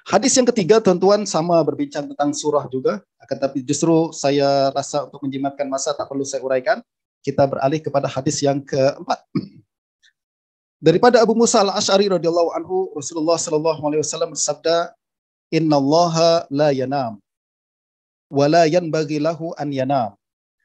Hadis yang ketiga, tuan-tuan, sama berbincang tentang surah juga, akan tapi justru saya rasa untuk menjimatkan masa tak perlu saya uraikan. Kita beralih kepada hadis yang keempat. Daripada Abu Musa al-Asy'ari radhiyallahu anhu, Rasulullah sallallahu alaihi wasallam bersabda, "Innallaha la yanam wa la yanbaghi lahu an yanam.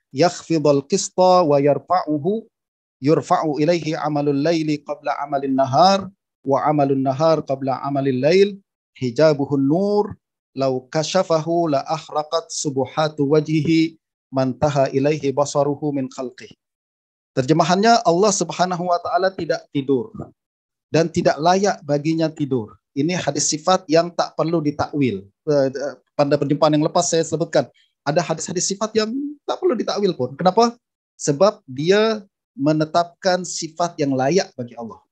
Yakhfidul qista wa yurfa'u ilaihi amalul laili qabla amalin nahar wa amalun nahar qabla amalil lail. Hijabuhun nur law kashafahu la ahraqat subuhatu wajhihi mantaha ilaihi basaruhu min khalqih." Terjemahannya, Allah Subhanahu wa taala tidak tidur dan tidak layak baginya tidur. Ini hadis sifat yang tak perlu ditakwil. Pada perjumpaan yang lepas saya sebutkan ada hadis-hadis sifat yang tak perlu ditakwil pun. Kenapa? Sebab dia menetapkan sifat yang layak bagi Allah.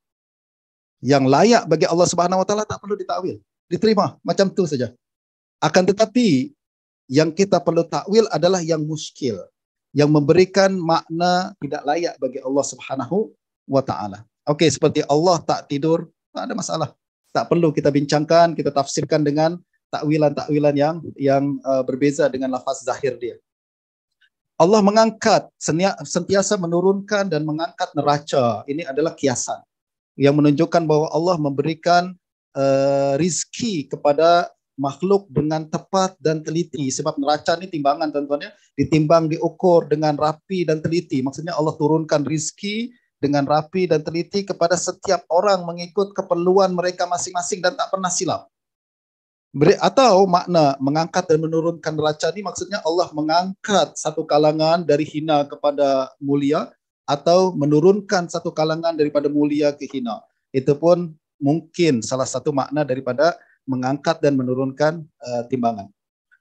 Yang layak bagi Allah Subhanahu wa taala tak perlu ditakwil. Diterima macam tu saja. Akan tetapi yang kita perlu takwil adalah yang muskil, yang memberikan makna tidak layak bagi Allah Subhanahu wa taala. Oke, seperti Allah tak tidur, tak ada masalah. Tak perlu kita bincangkan, kita tafsirkan dengan takwilan-takwilan yang berbeza dengan lafaz zahir dia. Allah mengangkat, sentiasa menurunkan dan mengangkat neraca. Ini adalah kiasan yang menunjukkan bahwa Allah memberikan rizki kepada makhluk dengan tepat dan teliti. Sebab neraca ini timbangan, tuan-tuan ya, ditimbang, diukur dengan rapi dan teliti. Maksudnya Allah turunkan rizki dengan rapi dan teliti kepada setiap orang mengikut keperluan mereka masing-masing dan tak pernah silap. Atau makna mengangkat dan menurunkan neraca ini maksudnya Allah mengangkat satu kalangan dari hina kepada mulia atau menurunkan satu kalangan daripada mulia ke hina. Itu pun mungkin salah satu makna daripada mengangkat dan menurunkan timbangan.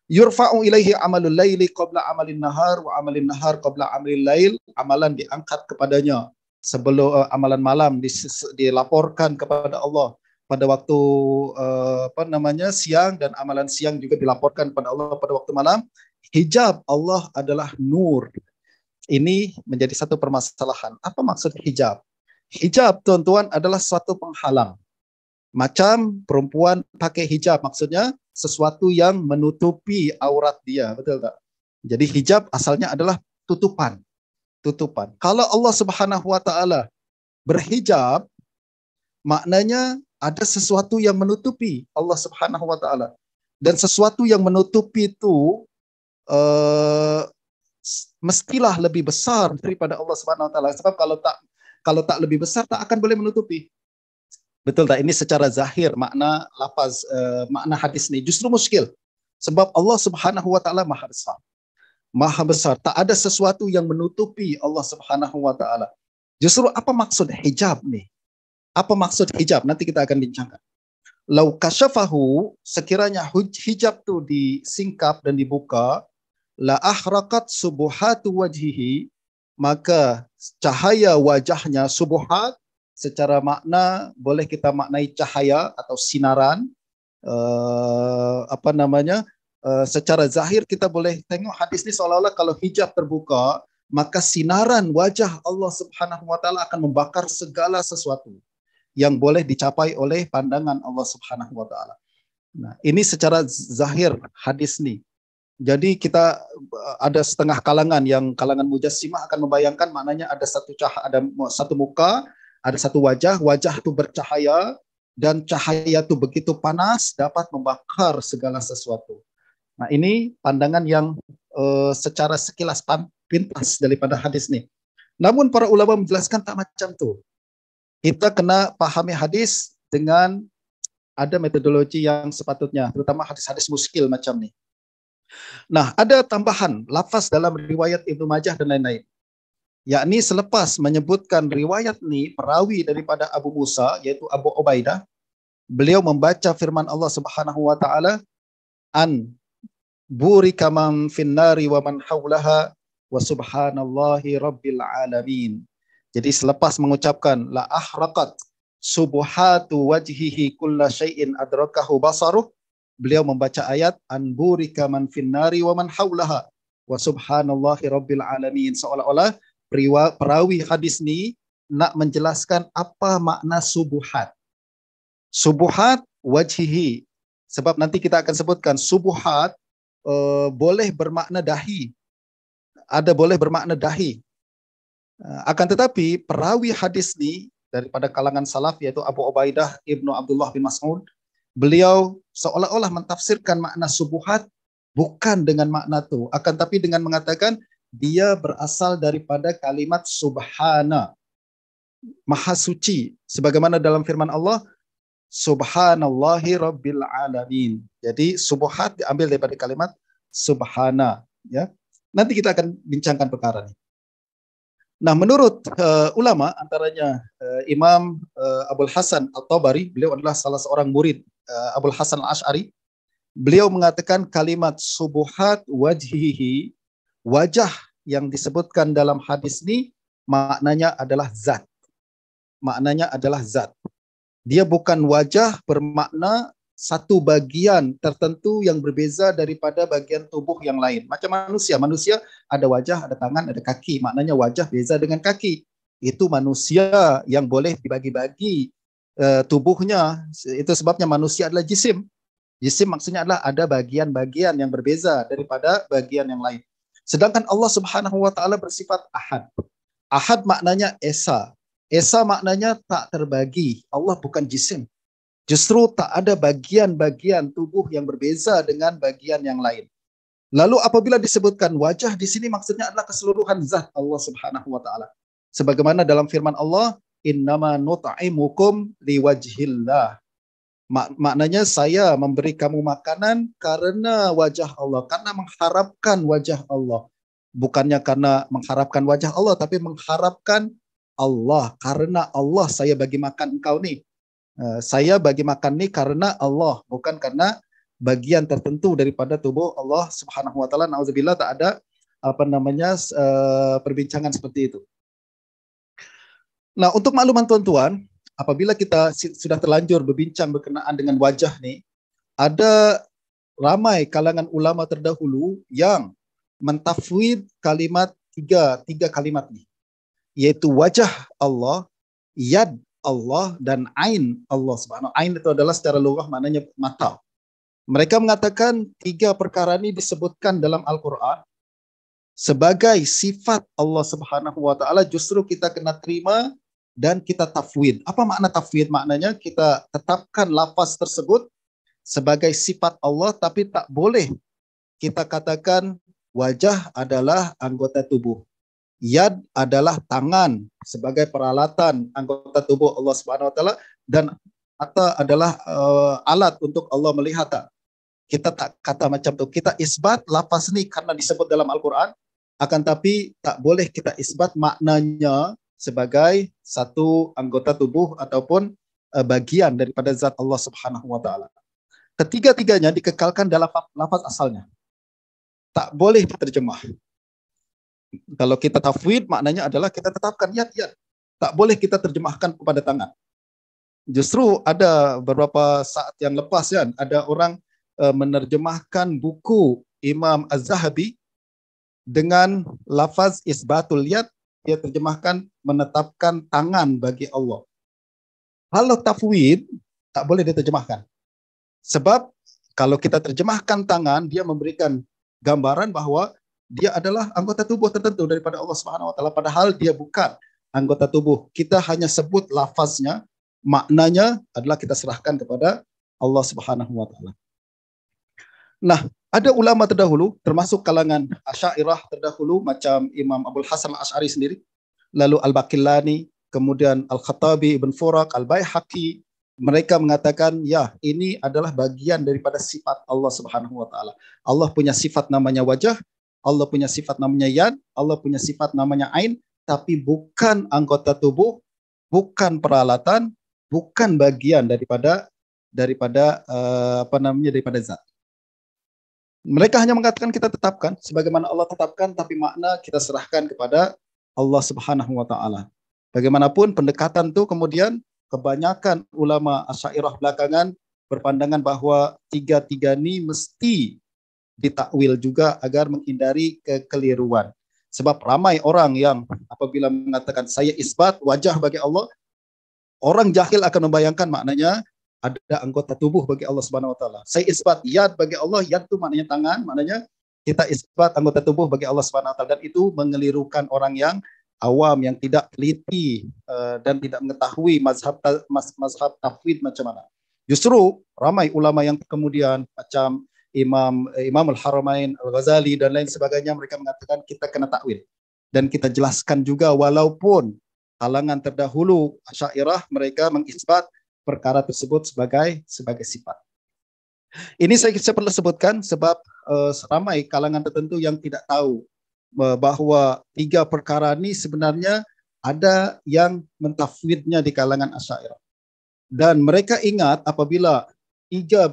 Yurfa'u ilaihi amalul laili qabla amalin nahar wa amalin nahar qabla amalil lail. Amalan diangkat kepadanya sebelum amalan malam dilaporkan kepada Allah pada waktu siang, dan amalan siang juga dilaporkan kepada Allah pada waktu malam. Hijab Allah adalah nur. Ini menjadi satu permasalahan. Apa maksud hijab? Hijab, tuan-tuan, adalah suatu penghalang. Macam perempuan pakai hijab, maksudnya sesuatu yang menutupi aurat dia, betul tak? Jadi hijab asalnya adalah tutupan. Kalau Allah Subhanahu wa taala berhijab, maknanya ada sesuatu yang menutupi Allah Subhanahu wa taala. Dan sesuatu yang menutupi itu mestilah lebih besar daripada Allah Subhanahu wa taala. Sebab kalau tak lebih besar tak akan boleh menutupi. Betul tak? Ini secara zahir makna lafaz makna hadis ini justru muskil. Sebab Allah Subhanahu wa taala Maha besar. Maha besar. Tak ada sesuatu yang menutupi Allah Subhanahu wa taala. Justru apa maksud hijab nih? Apa maksud hijab? Nanti kita akan bincangkan. Lau kasyafahu, sekiranya hijab itu disingkap dan dibuka, la ahraqat subuhatu wajhihi, maka cahaya wajahnya, subuhat secara makna boleh kita maknai cahaya atau sinaran, secara zahir kita boleh tengok hadis ini seolah-olah kalau hijab terbuka, maka sinaran wajah Allah Subhanahu wa taala akan membakar segala sesuatu yang boleh dicapai oleh pandangan Allah Subhanahu wa taala. Nah, ini secara zahir hadis ini. Jadi kita ada setengah kalangan yang kalangan mujassimah akan membayangkan maknanya ada satu muka, ada satu wajah itu bercahaya, dan cahaya itu begitu panas dapat membakar segala sesuatu. Nah, ini pandangan yang secara sekilas pintas daripada hadis ini. Namun para ulama menjelaskan tak macam tu. Kita kena pahami hadis dengan ada metodologi yang sepatutnya, terutama hadis-hadis muskil macam ni. Nah, ada tambahan lafaz dalam riwayat Ibnu Majah dan lain-lain. Yakni selepas menyebutkan riwayat ni perawi daripada Abu Musa yaitu Abu Ubaidah, beliau membaca firman Allah Subhanahu wa taala, an burika man finnari wa man haulaha wa subhanallahi rabbil alamin. Jadi selepas mengucapkan la ahraqat subuhatu wajhihi kulla syai'in adrakahu basaruh, beliau membaca ayat an burika man finnari wa man haulaha wa subhanallahi rabbil alamin. Seolah-olah perawi hadis ni nak menjelaskan apa makna subuhat. Subuhat wajhihi, Sebab nanti kita akan sebutkan subuhat boleh bermakna dahi. Ada boleh bermakna dahi. Akan tetapi perawi hadis ini daripada kalangan salaf yaitu Abu Ubaidah Ibnu Abdullah bin Mas'ud, beliau seolah-olah mentafsirkan makna subuhat bukan dengan makna itu, akan tapi dengan mengatakan dia berasal daripada kalimat subhana, maha suci, sebagaimana dalam firman Allah, subhanallahi rabbil alamin. Jadi subuhat diambil daripada kalimat subhana, ya. Nanti kita akan bincangkan perkara ini. Nah, menurut ulama antaranya Imam Abul Hasan At-Tabari, beliau adalah salah seorang murid Abul Hasan Al-Asy'ari. Beliau mengatakan kalimat subuhat wajhihi, wajah yang disebutkan dalam hadis ini maknanya adalah zat. Maknanya adalah zat. Dia bukan wajah bermakna satu bagian tertentu yang berbeza daripada bagian tubuh yang lain. Macam manusia. Manusia ada wajah, ada tangan, ada kaki. Maknanya wajah beza dengan kaki. Itu manusia yang boleh dibagi-bagi tubuhnya. Itu sebabnya manusia adalah jisim. Jisim maksudnya adalah ada bagian-bagian yang berbeza daripada bagian yang lain. Sedangkan Allah Subhanahu wa taala bersifat ahad. Ahad maknanya esa. Esa maknanya tak terbagi. Allah bukan jisim. Justru tak ada bagian-bagian tubuh yang berbeza dengan bagian yang lain. Lalu apabila disebutkan wajah di sini maksudnya adalah keseluruhan zat Allah Subhanahu wa taala. Sebagaimana dalam firman Allah, innama nut'imukum liwajhillah. Maknanya saya memberi kamu makanan karena wajah Allah, karena mengharapkan wajah Allah. Bukannya karena mengharapkan wajah Allah, tapi mengharapkan Allah. Karena Allah saya bagi makan engkau nih. Saya bagi makan nih karena Allah, bukan karena bagian tertentu daripada tubuh Allah Subhanahu wa taala. Nauzubillah, tak ada perbincangan seperti itu. Nah, untuk makluman tuan-tuan, apabila kita sudah terlanjur berbincang berkenaan dengan wajah nih, ada ramai kalangan ulama terdahulu yang mentafwid kalimat tiga kalimat nih, yaitu wajah Allah, yad Allah, dan ain Allah Subhanahu. Ain itu adalah secara lughah maknanya mata. Mereka mengatakan tiga perkara ini disebutkan dalam Al-Quran sebagai sifat Allah Subhanahu wa taala, justru kita kena terima dan kita tafwid. Apa makna tafwid? Maknanya kita tetapkan lafaz tersebut sebagai sifat Allah, tapi tak boleh kita katakan wajah adalah anggota tubuh. Yad adalah tangan sebagai peralatan anggota tubuh Allah Subhanahu wa taala, dan mata adalah alat untuk Allah melihat. Kita tak kata macam itu. Kita isbat lafaz ini karena disebut dalam Al-Qur'an, akan tapi tak boleh kita isbat maknanya sebagai satu anggota tubuh ataupun bagian daripada zat Allah Subhanahu wa taala. Ketiga-tiganya dikekalkan dalam lafaz asalnya. Tak boleh diterjemah. Kalau kita tafwid maknanya adalah kita tetapkan yad. Tak boleh kita terjemahkan kepada tangan. Justru ada beberapa saat yang lepas kan, ada orang menerjemahkan buku Imam Az-Zahabi dengan lafaz isbatul yad, dia terjemahkan menetapkan tangan bagi Allah. Kalau tafwid tak boleh diterjemahkan. Sebab kalau kita terjemahkan tangan, dia memberikan gambaran bahwa dia adalah anggota tubuh tertentu daripada Allah Subhanahu wa taala, padahal dia bukan anggota tubuh. Kita hanya sebut lafaznya, maknanya adalah kita serahkan kepada Allah Subhanahu wa taala. Nah, ada ulama terdahulu termasuk kalangan Asy'ariyah terdahulu macam Imam Abul Hasan Al-Asy'ari sendiri, lalu Al-Baqillani, kemudian Al-Khattabi, Ibn Furak, Al-Baihaqi, mereka mengatakan ya, ini adalah bagian daripada sifat Allah Subhanahu wa taala. Allah punya sifat namanya wajah, Allah punya sifat namanya yad, Allah punya sifat namanya ain, tapi bukan anggota tubuh, bukan peralatan, bukan bagian daripada zat. Mereka hanya mengatakan kita tetapkan sebagaimana Allah tetapkan, tapi makna kita serahkan kepada Allah Subhanahu wa taala. Bagaimanapun pendekatan itu kemudian kebanyakan ulama Asy'ariyah belakangan berpandangan bahwa tiga-tiga ini mesti ditakwil juga agar menghindari kekeliruan. Sebab ramai orang yang apabila mengatakan saya isbat wajah bagi Allah, orang jahil akan membayangkan maknanya ada anggota tubuh bagi Allah Subhanahu wa taala. Saya isbat yad bagi Allah, yad itu maknanya tangan, maknanya kita isbat anggota tubuh bagi Allah Subhanahu wa taala, dan itu mengelirukan orang yang awam yang tidak teliti dan tidak mengetahui mazhab tafwid macam mana. Justru ramai ulama yang kemudian macam Imam Al-Haramain Al-Ghazali dan lain sebagainya, mereka mengatakan kita kena takwil. Dan kita jelaskan juga walaupun kalangan terdahulu Asy'ariyah mereka mengisbat perkara tersebut sebagai sifat. Ini saya perlu sebutkan sebab ramai kalangan tertentu yang tidak tahu bahwa tiga perkara ini sebenarnya ada yang mentafwidnya di kalangan Asy'ariyah. Dan mereka ingat apabila tiga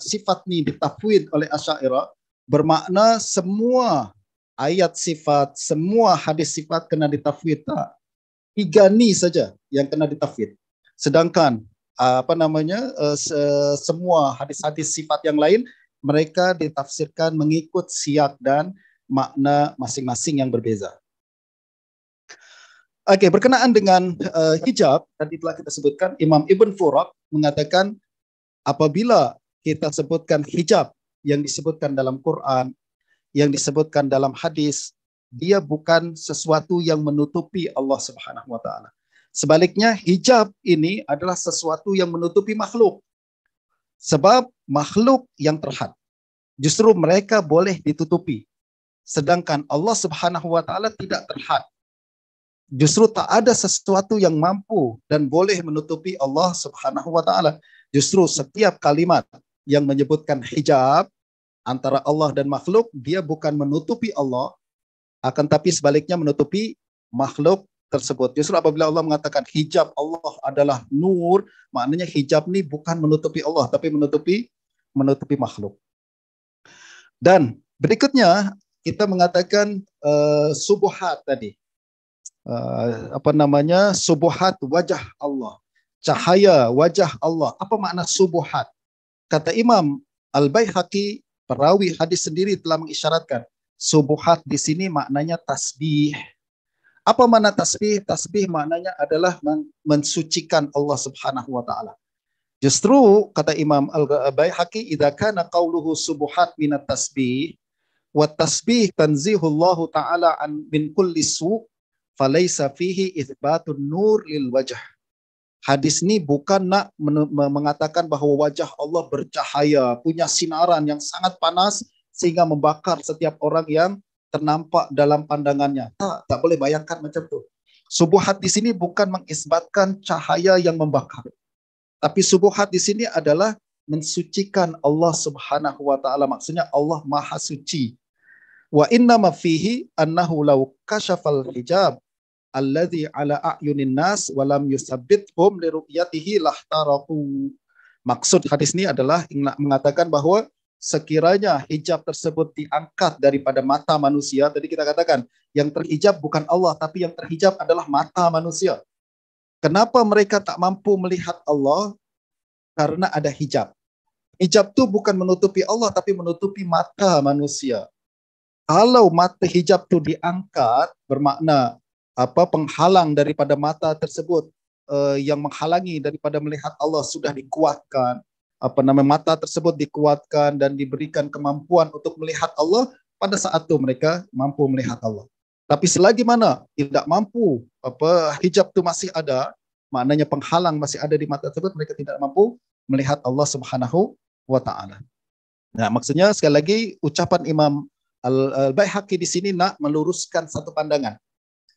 sifat ini ditafwid oleh Asy'ariyah, bermakna semua ayat sifat, semua hadis sifat kena ditafwid. Tiga ni saja yang kena ditafwid. Sedangkan semua hadis-hadis sifat yang lain mereka ditafsirkan mengikut siyak dan makna masing-masing yang berbeza. Oke, berkenaan dengan hijab, tadi telah kita sebutkan, Imam Ibn Furak mengatakan apabila kita sebutkan hijab yang disebutkan dalam Quran, yang disebutkan dalam hadis, dia bukan sesuatu yang menutupi Allah Subhanahu wa taala. Sebaliknya, hijab ini adalah sesuatu yang menutupi makhluk. Sebab makhluk yang terhad, justru mereka boleh ditutupi. Sedangkan Allah Subhanahu wa taala tidak terhad. Justru tak ada sesuatu yang mampu dan boleh menutupi Allah Subhanahu wa taala. Justru setiap kalimat yang menyebutkan hijab antara Allah dan makhluk, dia bukan menutupi Allah, akan tapi sebaliknya menutupi makhluk tersebut. Justru apabila Allah mengatakan hijab Allah adalah nur, maknanya hijab ini bukan menutupi Allah, tapi menutupi makhluk. Dan berikutnya kita mengatakan subuhat tadi. Subuhat wajah Allah, cahaya wajah Allah. Apa makna subuhat? Kata Imam Al-Baihaqi, perawi hadis sendiri telah mengisyaratkan subuhat di sini maknanya tasbih. Apa makna tasbih? Tasbih maknanya adalah mensucikan Allah Subhanahu wa taala. Justru kata Imam Al-Baihaqi, idza kana qauluhu subuhat minat tasbih wa tasbih tanzihullahu taala an min kulli su' falaysa fihi itsbatun nur lil wajh. Hadis ini bukan nak mengatakan bahwa wajah Allah bercahaya, punya sinaran yang sangat panas sehingga membakar setiap orang yang ternampak dalam pandangannya. Tak boleh bayangkan macam itu. Subuhat di sini bukan mengisbatkan cahaya yang membakar. Tapi subuhat di sini adalah mensucikan Allah Subhanahu wa taala. Maksudnya Allah Maha Suci. Wa inna ma fihi annahu law kashafal hijab alladhi ala a'yunin nas wa lam yusabbithum li ru'yatihi lahtaraku. Maksud hadis ini adalah mengatakan bahwa sekiranya hijab tersebut diangkat daripada mata manusia, tadi kita katakan yang terhijab bukan Allah, tapi yang terhijab adalah mata manusia. Kenapa mereka tak mampu melihat Allah? Karena ada hijab. Hijab itu bukan menutupi Allah, tapi menutupi mata manusia. Kalau mata hijab itu diangkat, bermakna penghalang daripada mata tersebut, yang menghalangi daripada melihat Allah sudah dikuatkan. Mata tersebut dikuatkan dan diberikan kemampuan untuk melihat Allah, pada saat itu mereka mampu melihat Allah. Tapi selagi mana tidak mampu, hijab itu masih ada, maknanya penghalang masih ada di mata tersebut, mereka tidak mampu melihat Allah Subhanahu wa taala. Nah, maksudnya sekali lagi ucapan Imam Al-Baihaqi di sini nak meluruskan satu pandangan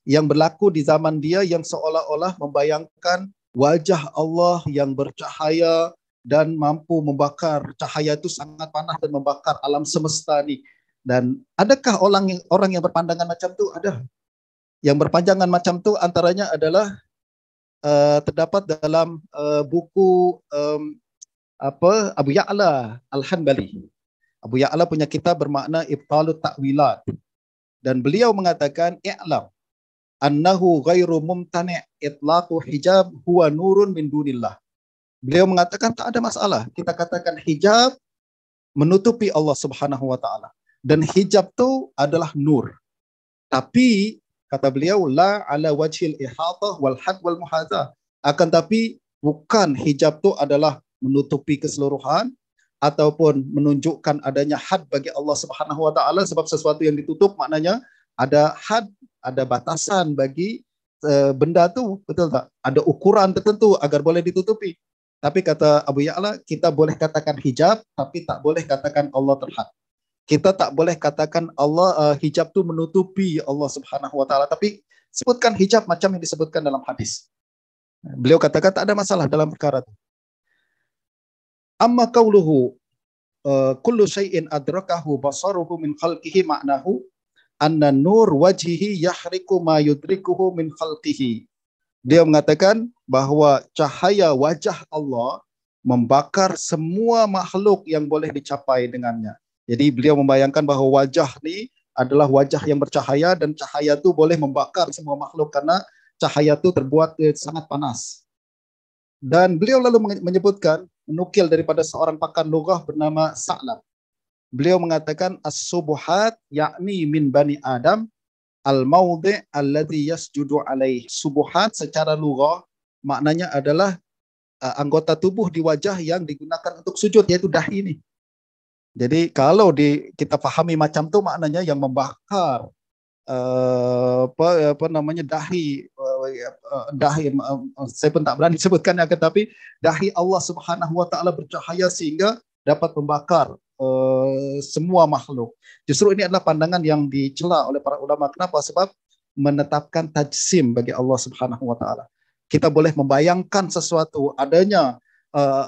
yang berlaku di zaman dia, yang seolah-olah membayangkan wajah Allah yang bercahaya dan mampu membakar, cahaya itu sangat panas dan membakar alam semesta ini. Dan adakah orang yang berpandangan macam itu? Ada. Yang berpandangan macam itu antaranya adalah terdapat dalam buku Abu Ya'la Al-Hanbali. Abu Ya'la punya kitab bermakna Ibtalut Ta'wilat. Dan beliau mengatakan i'lam annahu ghairu mumtani' itlaqu hijab huwa nurun min dunillah. Beliau mengatakan tak ada masalah kita katakan hijab menutupi Allah Subhanahu wa taala, dan hijab itu adalah nur. Tapi kata beliau la ala wajhil ihatah wal had wal muhadzah, akan tapi Bukan hijab itu adalah menutupi keseluruhan ataupun menunjukkan adanya had bagi Allah Subhanahu wa taala, sebab sesuatu yang ditutup maknanya ada had, ada batasan bagi benda tu, betul tak? Ada ukuran tertentu agar boleh ditutupi. Tapi kata Abu Ya'la, kita boleh katakan hijab tapi tak boleh katakan Allah terhad. Kita tak boleh katakan Allah hijab tu menutupi Allah Subhanahu wa taala, tapi sebutkan hijab macam yang disebutkan dalam hadis. Beliau katakan tak ada masalah dalam perkara itu. Amma qauluhu kullu syai'in adrakahu basaruhu min khalqihi ma'nahu anna nur wajhihi yahriku ma yudrikuhu min khalqihi. Dia mengatakan bahawa cahaya wajah Allah membakar semua makhluk yang boleh dicapai dengannya. Jadi beliau membayangkan bahawa wajah ni adalah wajah yang bercahaya dan cahaya tu boleh membakar semua makhluk karena cahaya tu terbuat sangat panas. Dan beliau lalu menyebutkan, menukil daripada seorang pakar lughah bernama Sa'lab. Beliau mengatakan as-subuhat yakni min bani Adam al-mawdi' alladhi yasjudu alaih. Subuhat secara lughah maknanya adalah anggota tubuh di wajah yang digunakan untuk sujud, yaitu dahi ini. Jadi kalau kita pahami macam tu, maknanya yang membakar apa namanya dahi, saya pun tak berani sebutkannya, tetapi dahi Allah Subhanahu wa taala bercahaya sehingga dapat membakar semua makhluk. Justru ini adalah pandangan yang dicela oleh para ulama. Kenapa? Sebab menetapkan tajsim bagi Allah Subhanahu wa taala. Kita boleh membayangkan sesuatu adanya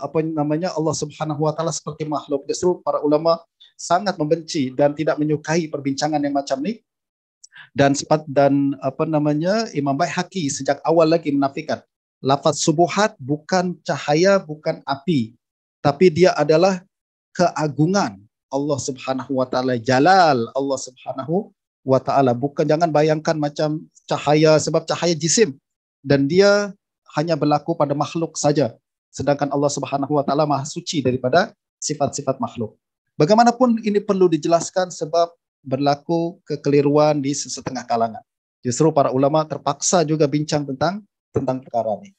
apa namanya Allah Subhanahu wa taala seperti makhluk. Justru para ulama sangat membenci dan tidak menyukai perbincangan yang macam ni. Dan apa namanya Imam Baihaqi sejak awal lagi menafikan lafaz subuhat bukan cahaya, bukan api, tapi dia adalah keagungan Allah Subhanahu wa taala, jalal Allah Subhanahu wa taala. Bukan, jangan bayangkan macam cahaya, sebab cahaya jisim dan dia hanya berlaku pada makhluk saja, sedangkan Allah Subhanahu wa taala maha suci daripada sifat-sifat makhluk. Bagaimanapun ini perlu dijelaskan sebab berlaku kekeliruan di setengah kalangan. Justru para ulama terpaksa juga bincang tentang perkara ini.